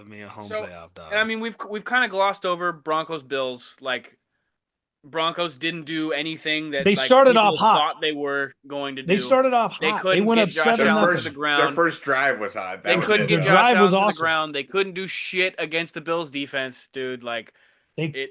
love me a home So, playoff and I dog. mean, we've kind of glossed over Broncos Bills. Like Broncos didn't do anything that They like started off people hot. thought they were going to They do. started off They hot. They couldn't went get up Josh Their 7-0. Allen to the first their ground. first drive was hot. They That was couldn't it. The get Though. Josh drive was Allen to the awesome. ground. They couldn't do shit against the Bills defense, dude. Like They it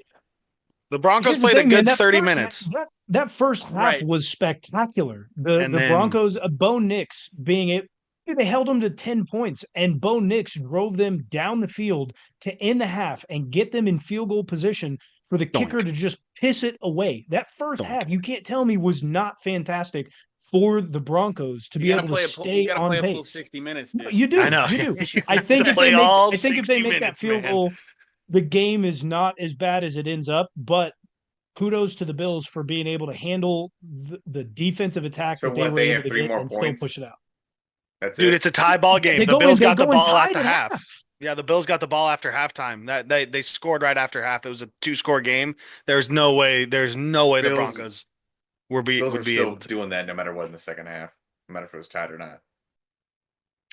The Broncos Here's the played a thing, man. good That 30 first minutes. that first half right. was spectacular. The And the then Broncos, Bo Nix being it, they held them to 10 points, and Bo Nix drove them down the field to end the half and get them in field goal position for the kicker doink, to just piss it away. That first doink. half, you can't tell me was not fantastic for the Broncos to You be gotta able to play you stay gotta on play a full pace. 60 minutes, No, dude. you I do, know. you do. You I have think to if they play make, all I think if they 60 make that minutes, field man. goal, the game is not as bad as it ends up. But kudos to the Bills for being able to handle the defensive attack So that they what? were They able have to three get more and still points. push it out. That's Dude, it. it's a tie ball game. They The go in, Bills they got the go in ball at tied the at half. half. Yeah, the Bills got the ball after halftime. That they scored right after half. It was a two-score game. There's no way the Bills Broncos were be Bills would were be still able to. doing that no matter what in the second half, no matter if it was tied or not.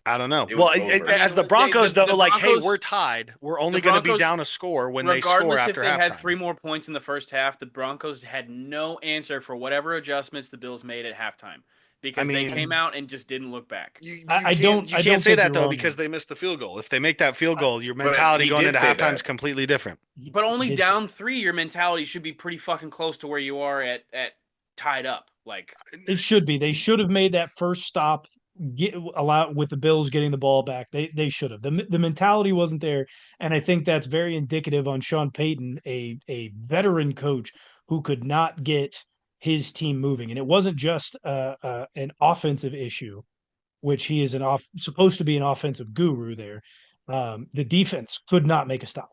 I don't know. It Well, was over. I mean, as the they Broncos though, the like, hey, we're Broncos tied. We're the only going to be Broncos down a score when they score regardless if after they had halftime. 3 more points in the first half, the Broncos had no answer for whatever adjustments the Bills made at halftime I because they mean, came out and just didn't look back. you I can't don't you I can't don't say think that you're though wrong there. because they missed the field goal. If they make that field I, goal, your But mentality he going did into say halftime is that. completely different. But he only did say down 3, your mentality should be pretty fucking close to where you are at tied up. Like it should be. They should have made that first stop. Allow with the Bills getting the ball back. They should have. The mentality wasn't there, and I think that's very indicative on Sean Payton, a veteran coach who could not get his team moving. And it wasn't just an offensive issue, which he is supposed to be an offensive guru there. The defense could not make a stop.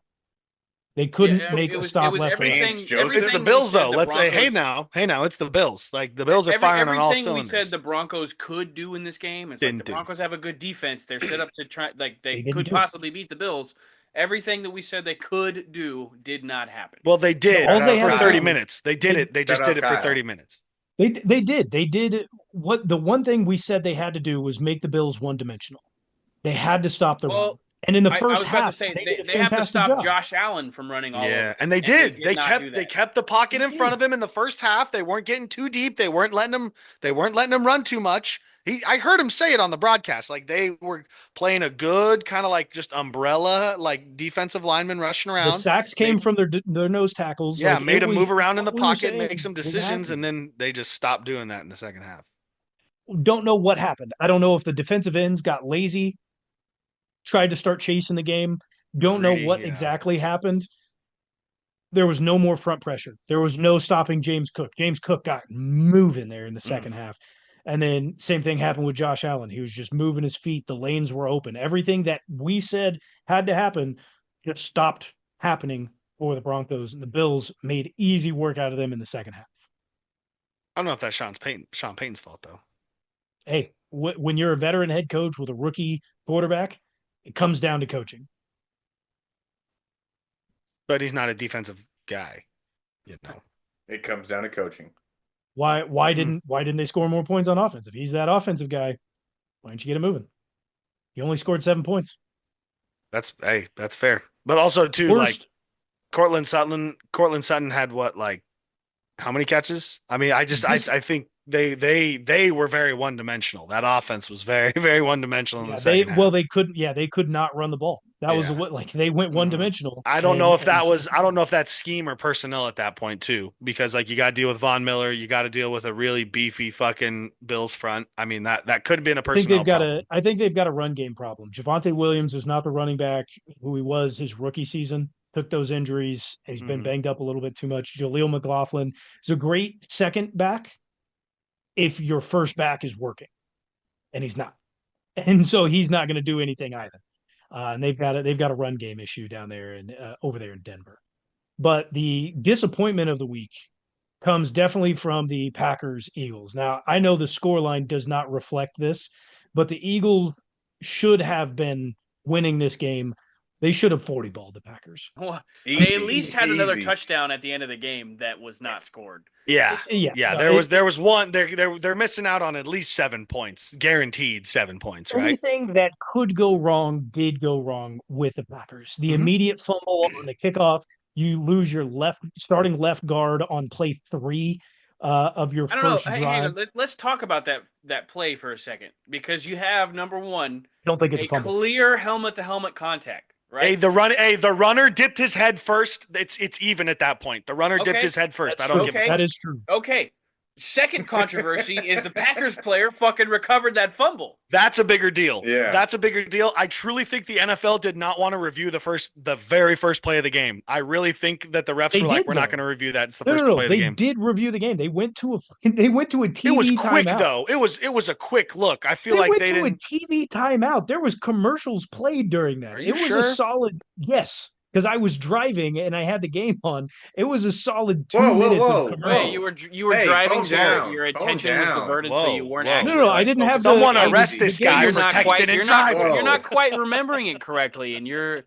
They couldn't yeah, make it a was it stop was left or right. Vance everything It's the Joseph. everything we Bills said though. the Let's say, Broncos hey now, it's the Bills. Like the Bills are firing on all everything we said cylinders. the Broncos could do in this game. It's like the Didn't do. Broncos have a good defense. They're set up to try like they They didn't could do it. possibly beat the Bills. Everything that we said they could do did not happen. Well, they did All Shout they out had for to 30 Kyle. do, minutes. They did they it. They Shout just did out it for Kyle. 30 minutes. they did what the one thing we said they had to do was make the Bills one dimensional. They had to stop the run. Well, And in the I first was about to half, say they did a they have to fantastic stop job. Josh Allen from running all over Yeah, them, and they and they did. did not do They that. kept the pocket They in front did. of him in the first half. They weren't getting too deep. They weren't letting him run too much. I heard him say it on the broadcast. Like they were playing a good kind of like just umbrella like defensive lineman rushing The around. sacks came Made from their nose tackles. Yeah, Like it made him was move around in the what we were pocket, make saying some was decisions, and happening. then they just stopped doing that in the second half. Don't know what happened. I don't know if the defensive ends got lazy, tried to start chasing the game. Don't know Greedy, what yeah. exactly happened. There was no more front pressure. There was no stopping James Cook. James Cook got moving there in the Mm. second half. And then same thing happened with Josh Allen. He was just moving his feet. The lanes were open. Everything that we said had to happen just stopped happening for the Broncos. And the Bills made easy work out of them in the second half. I don't know if that's Sean Payton's fault though. Hey, when you're a veteran head coach with a rookie quarterback, it comes down to coaching. But he's not a defensive guy, you know. It comes down to coaching. Mm. Why didn't they score more points on offense? If he's that offensive guy, why don't you get him moving? He only scored 7 points. That's fair. But also too, like Worst. Cortland Sutton had what, like how many catches? I mean, This, I think they were very one dimensional. That offense was very, very one dimensional in the yeah, second half. they couldn't, yeah, they could not run the ball. That was Yeah. what, like, they went one Mhm. dimensional. And I don't know if that's scheme or personnel at that point too, because like you got to deal with Von Miller, you got to deal with a really beefy fucking Bills front. I mean that could have been a personnel problem. I think they've got a run game problem. Javante Williams is not the running back who he was his rookie season. Took those injuries. He's been Mhm. banged up a little bit too much. Jaleel McLaughlin is a great second back if your first back is working, and he's not. And so he's not going to do anything either. And they've got a run game issue down there and over there in Denver. But the disappointment of the week comes definitely from the Packers Eagles. Now, I know the scoreline does not reflect this, but the Eagles should have been winning this game They should have 40 balled the Packers. Well, Easy, they at least had another easy. touchdown at the end of the game that was not scored. Yeah. Yeah, Yeah, no, there was one. They're missing out on at least 7 points, guaranteed 7 points, right? anything that could go wrong did go wrong with the Packers. The Mhm. immediate fumble on the kickoff, you lose your starting left guard on play 3 of your I don't know. first Hang drive. on. Let's talk about that play for a second, because you have, number one, I don't think it's a a fumble. clear helmet-to-helmet contact, right? Hey, the runner dipped his head first. It's even at that point. The runner dipped Okay, his head first. I That's don't true. give a okay. fuck. That is true. Okay. Second controversy is the Packers player fucking recovered that fumble. That's a bigger deal. Yeah. That's a bigger deal. I truly think the NFL did not want to review the very first play of the game. I really think that the refs They were like, did, we're not though. going to review that. It's the No, first no, play no. of the They game. did review the game. They went to a TV It was timeout. quick though. It was a quick look. I feel They like went they to didn't. a TV timeout. There was commercials played during that. Are It you was sure? a solid yes, because I was driving and I had the game on. It was a solid 2 Whoa, whoa, minutes whoa, of whoa. commercial. Wait, you were Hey, driving, calm so down, your calm attention was down. diverted, so you Whoa, weren't whoa. actually. No, I like, didn't have focused on Someone the game. arrest this the game guy You're for not texting quite. and You're not. driving. You're not quite remembering it correctly, and you're.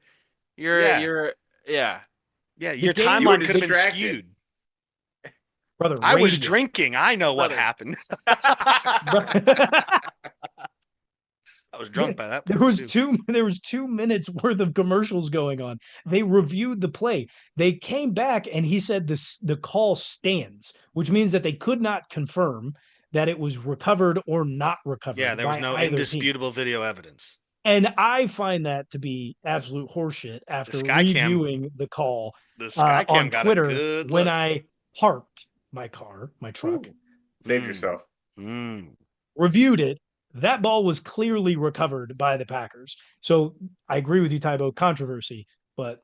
Yeah. Yeah. Yeah, your game- timeline You could were have been distracted. skewed. Brother, I was radiant. drinking. I know what Brother. happened. I was drunk by that There point. was too. there was 2 minutes worth of commercials going on. They reviewed the play. They came back and he said the call stands, which means that they could not confirm that it was recovered or not recovered. Yeah, there was by no either team. indisputable video evidence. And I find that to be absolute horseshit after Skycam- reviewing the call The Skycam on got Twitter a good when look. I parked my truck, Save Mm. yourself. reviewed it. That ball was clearly recovered by the Packers. So I agree with you, Tybo, controversy, but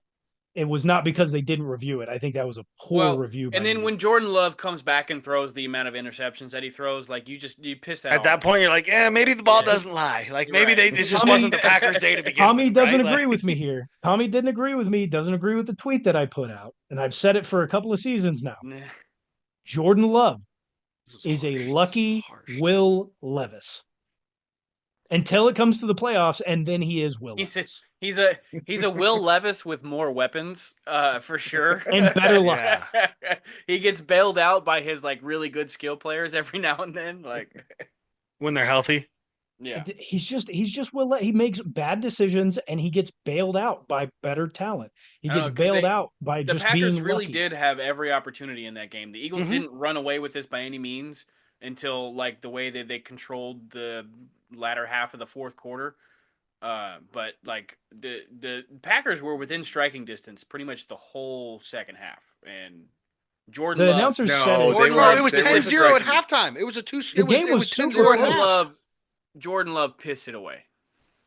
it was not because they didn't review it. I think that was a poor review. And by then you. when Jordan Love comes back and throws the amount of interceptions that he throws, like you piss that At that off. point, you're like, yeah, maybe the ball Yeah. doesn't lie. Like You're maybe right. it just Tommy- wasn't the Packers' day to begin Tommy with. doesn't right? agree Like- with me here. Tommy didn't agree with me. Doesn't agree with the tweet that I put out, and I've said it for a couple of seasons now. Nah. Jordan Love This was is harsh. a This was lucky harsh. Will Levis until it comes to the playoffs, and then he is Will He's Levis. he's a Will Levis with more weapons, for sure, And better luck. Yeah. He gets bailed out by his like really good skill players every now and then. Like, When they're healthy. yeah, He's just Will. He makes bad decisions, and he gets bailed out by better talent. He I don't gets know, 'cause bailed they- out by the just Packers being really lucky. did have every opportunity in that game. The Eagles Mhm. didn't run away with this by any means until like the way that they controlled the latter half of the fourth quarter. But like the Packers were within striking distance pretty much the whole second half, and Jordan The Love, announcers No, said they it. Jordan were- Love It was they were 10-0 at striking. halftime. It was a two. The It was, game it was was super 10-0 at close. half. Jordan Love pissed it away.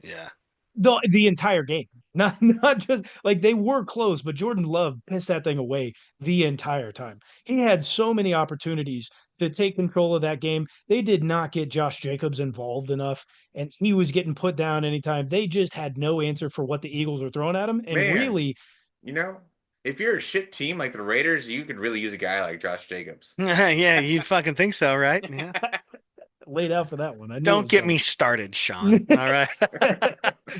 Yeah. The entire game. Not just like they were close, but Jordan Love pissed that thing away the entire time. He had so many opportunities to take control of that game. They did not get Josh Jacobs involved enough, and he was getting put down anytime. They just had no answer for what the Eagles were throwing at him. And Man. really, You know, if you're a shit team like the Raiders, you could really use a guy like Josh Jacobs. Yeah, you fucking think so, right? Yeah. laid out for that one. I knew it Don't was get coming. me started, Sean. All right.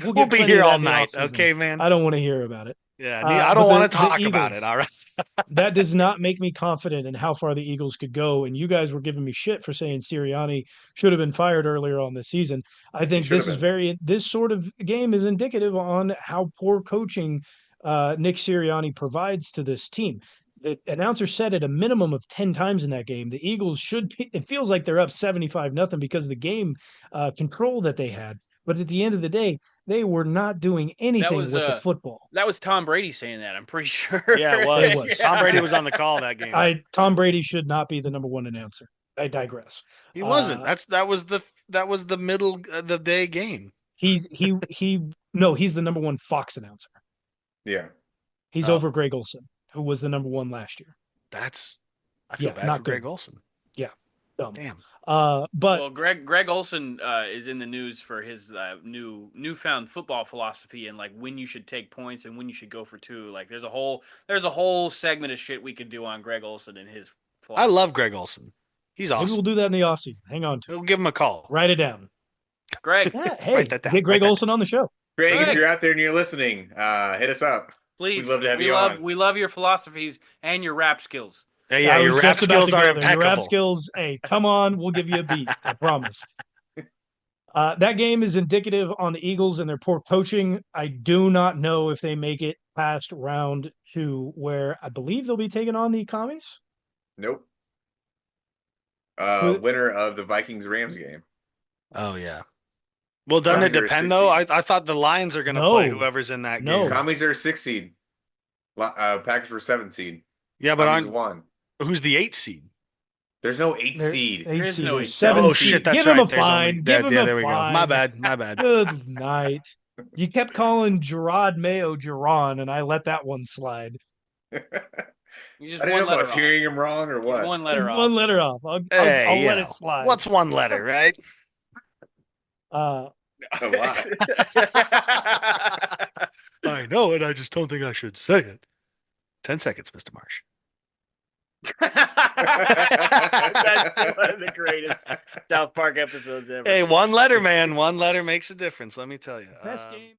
We'll We'll get be plenty here of that all in the night, offseason. okay, man? I don't want to hear about it. Yeah, Uh, I but don't want the to talk about Eagles- it. All right. That does not make me confident in how far the Eagles could go. And you guys were giving me shit for saying Sirianni should have been fired earlier on this season. I think should this have is this sort of game is indicative on how poor coaching Nick Sirianni provides to this team. The announcer said it a minimum of 10 times in that game. The Eagles it feels like they're up 75-0 because of the game control that they had. But at the end of the day, they were not doing anything was, with the football. That was Tom Brady saying that. I'm pretty sure. Yeah, it was. It was. Tom Brady was on the call that game. Tom Brady should not be the number one announcer. I digress. He wasn't. Uh, that was the middle of the day game. He's the number one Fox announcer. Yeah. He's Oh. over Greg Olson, who was the number one last year. I feel Yeah, bad not for Greg good. Olson. Dumb. Damn. But Well, Greg Olson is in the news for his newfound football philosophy and like when you should take points and when you should go for two. Like there's a whole segment of shit we could do on Greg Olson and his. I philosophy. love Greg Olson. He's maybe awesome. we'll do that in the offseason. Hang on to it. We'll give him a call. Write it down. Greg. Yeah, hey, Write that down. get Greg Write that Olson on the show. Greg, if Greg. you're out there and you're listening, hit us up. Please, We'd love to have we you love on. we love your philosophies and your rap skills. Yeah, I your was rap just about skills to are go there. Your rap impeccable. skills, hey, come on, we'll give you a beat. I promise. That game is indicative on the Eagles and their poor coaching. I do not know if they make it past round 2, where I believe they'll be taking on the commies. Nope. Who- Winner of the Vikings-Rams game. Oh yeah. Well, doesn't it Commies are a depend 6 though? seed. I thought the Lions are going to play No. whoever's in that No. game. Commies are a 6 seed. Packers were 7 seed. Yeah, but Commies aren't won. who's the 8 seed? There's no 8 They're- seed. Eight is seed no or eight seed. 7 Oh seed. shit, that's Give right. him a There's fine. only Give him yeah, a there we go. fine. My bad. My bad. Good night. You kept calling Gerard Mayo Geron, and I let that one slide. You just I didn't know one if I letter was off. hearing him wrong or what. One letter off. One letter off. I'll Hey, you let know, it slide. what's one letter, right? Uh, A lot. I know it. I just don't think I should say it. 10 seconds, Mr. Marsh. That's one of the greatest South Park episodes ever. Hey, one letter, man. One letter makes a difference. Let me tell you. best game.